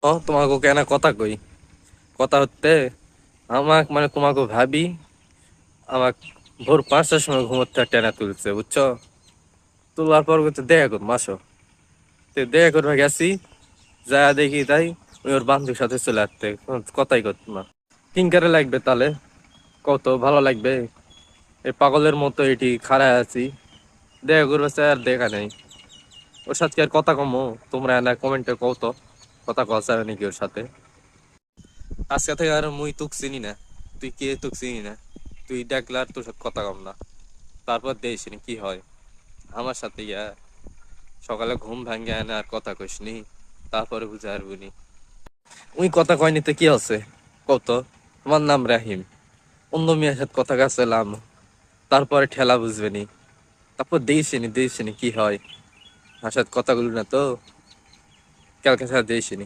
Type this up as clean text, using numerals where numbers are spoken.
তোমাকে কেন কথা কই, কথা হচ্ছে আমাক মানে তোমাকে ভাবি আমাক ভোর 5টার সময় ঘুমোতে টেনে তুলছে, বুঝছো? তোলার পর বলছে দেখা করবো আসো। তো দেখা করবে গেছি, যা দেখি তাই ওই ওর বান্ধবীর সাথে চলে আসতে, কথাই করতো না। কিঙ্কারে লাগবে তাহলে, কত ভালো লাগবে? এই পাগলের মতো এটি খাড়ায় আছি, দেখা করবে স্যার, দেখা নেই। ওর সাথে কি আর কথা কমো? তোমরা এনা কমেন্টে কও তো, কথা কওয়া যাবে নাকি ওর সাথে? আজকে থেকে আর মুই তোক চিনি না, তুই কে তোক চিনি না। তুই ডাকলে আর তোর সাথে কথা কম না, তারপর দেখিস কি হয় আমার সাথে। সকালে ঘুম ভাঙ্গে আনে আর কথা কইসনি, তারপরে বুঝে আর বুনি। উই কথা কয়নি তো কি আছে, কত? আমার নাম রাহিম, অন্য মেয়ের সাথে কথা কাছলাম, তারপরে ঠেলা বুঝবে নি, তারপর দেখিসনি কি হয়। আমার সাথে কথা বলি না তো, কালকে সাথে দেখিসনি।